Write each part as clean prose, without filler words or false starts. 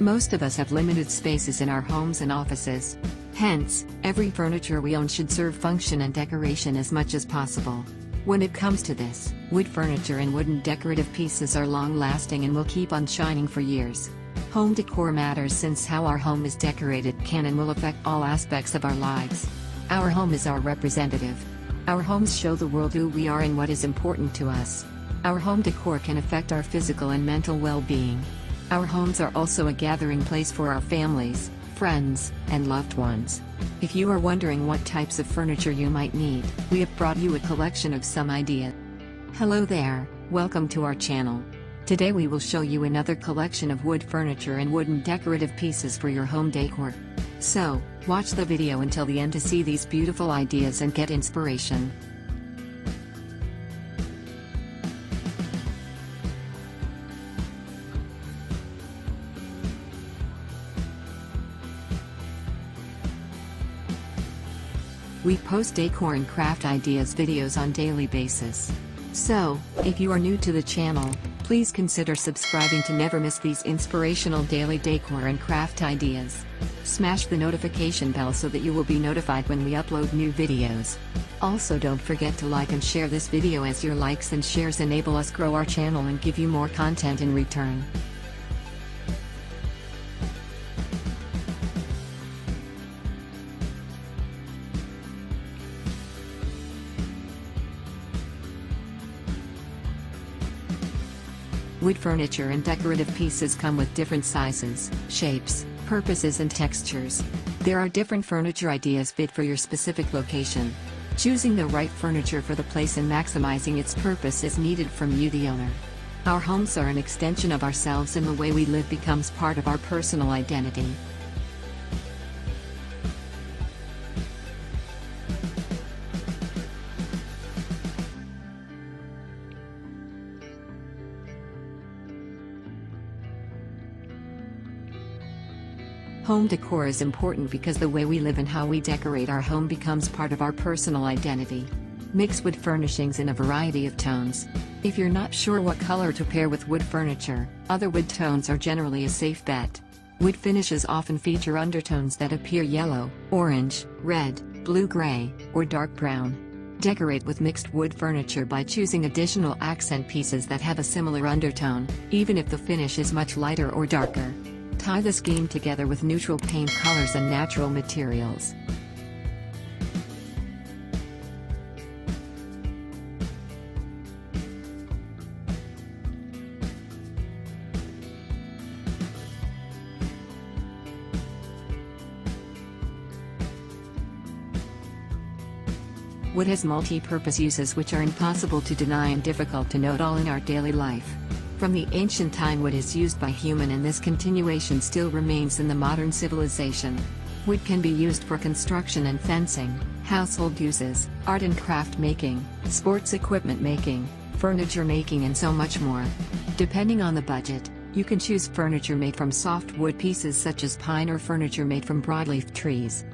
Most of us have limited spaces in our homes and offices. Hence, every furniture we own should serve function and decoration as much as possible. When it comes to this, wood furniture and wooden decorative pieces are long-lasting and will keep on shining for years. Home decor matters since how our home is decorated can and will affect all aspects of our lives. Our home is our representative. Our homes show the world who we are and what is important to us. Our home decor can affect our physical and mental well-being. Our homes are also a gathering place for our families, friends, and loved ones. If you are wondering what types of furniture you might need, we have brought you a collection of some ideas. Hello there, welcome to our channel. Today we will show you another collection of wood furniture and wooden decorative pieces for your home decor. So, watch the video until the end to see these beautiful ideas and get inspiration. We post decor and craft ideas videos on daily basis. So, if you are new to the channel, please consider subscribing to never miss these inspirational daily decor and craft ideas. Smash the notification bell so that you will be notified when we upload new videos. Also, don't forget to like and share this video, as your likes and shares enable us grow our channel and give you more content in return. Wood furniture and decorative pieces come with different sizes, shapes, purposes and textures. There are different furniture ideas fit for your specific location. Choosing the right furniture for the place and maximizing its purpose is needed from you, the owner. Our homes are an extension of ourselves, and the way we live becomes part of our personal identity. Home decor is important because the way we live and how we decorate our home becomes part of our personal identity. Mix wood furnishings in a variety of tones. If you're not sure what color to pair with wood furniture, other wood tones are generally a safe bet. Wood finishes often feature undertones that appear yellow, orange, red, blue-gray, or dark brown. Decorate with mixed wood furniture by choosing additional accent pieces that have a similar undertone, even if the finish is much lighter or darker. Tie the scheme together with neutral paint colors and natural materials. Wood has multi-purpose uses which are impossible to deny and difficult to note all in our daily life. From the ancient time, wood is used by human, and this continuation still remains in the modern civilization. Wood can be used for construction and fencing, household uses, art and craft making, sports equipment making, furniture making, and so much more. Depending on the budget, you can choose furniture made from soft wood pieces such as pine or furniture made from broadleaf trees.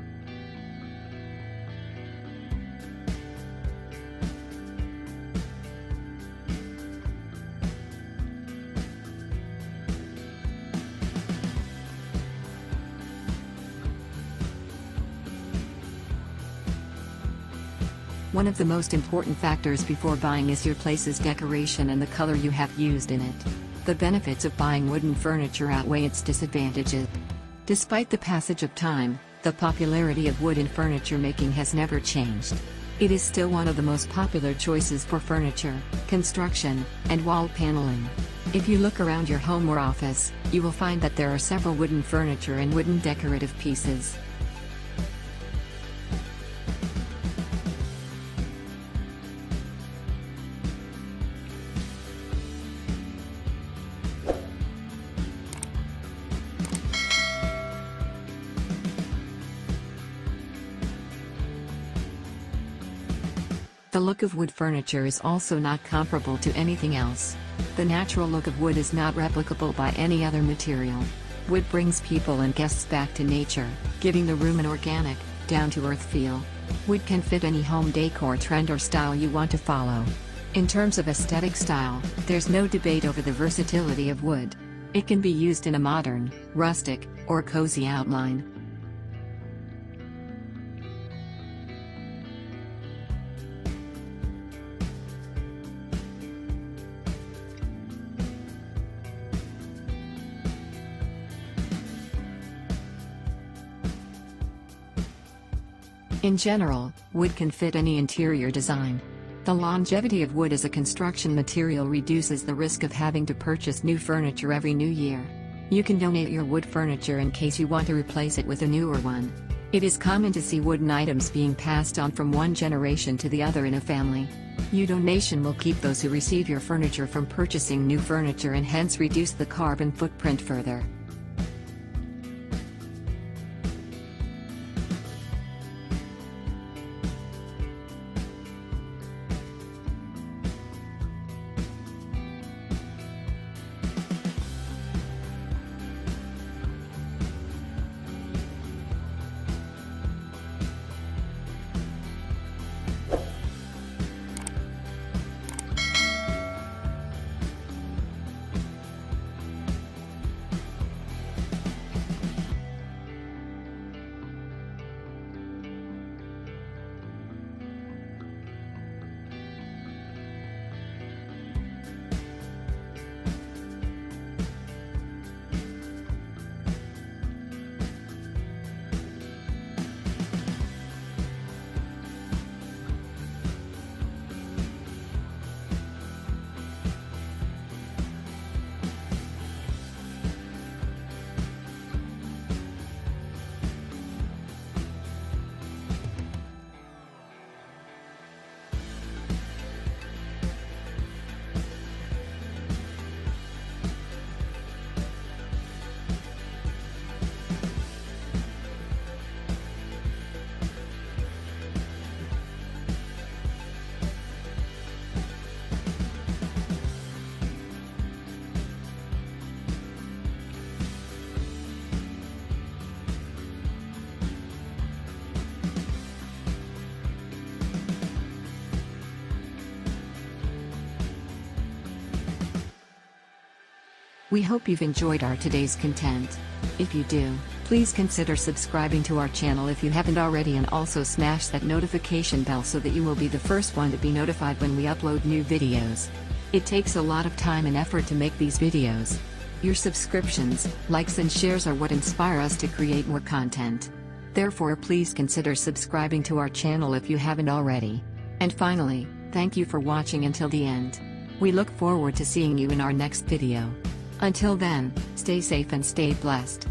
One of the most important factors before buying is your place's decoration and the color you have used in it. The benefits of buying wooden furniture outweigh its disadvantages. Despite the passage of time, the popularity of wood in furniture making has never changed. It is still one of the most popular choices for furniture, construction, and wall paneling. If you look around your home or office, you will find that there are several wooden furniture and wooden decorative pieces. The look of wood furniture is also not comparable to anything else. The natural look of wood is not replicable by any other material. Wood brings people and guests back to nature, giving the room an organic, down-to-earth feel. Wood can fit any home decor trend or style you want to follow. In terms of aesthetic style, there's no debate over the versatility of wood. It can be used in a modern, rustic, or cozy outline. In general, wood can fit any interior design. The longevity of wood as a construction material reduces the risk of having to purchase new furniture every new year. You can donate your wood furniture in case you want to replace it with a newer one. It is common to see wooden items being passed on from one generation to the other in a family. Your donation will keep those who receive your furniture from purchasing new furniture and hence reduce the carbon footprint further. We hope you've enjoyed our today's content. If you do, please consider subscribing to our channel if you haven't already, and also smash that notification bell so that you will be the first one to be notified when we upload new videos. It takes a lot of time and effort to make these videos. Your subscriptions, likes and shares are what inspire us to create more content. Therefore, please consider subscribing to our channel if you haven't already. And finally, thank you for watching until the end. We look forward to seeing you in our next video. Until then, stay safe and stay blessed.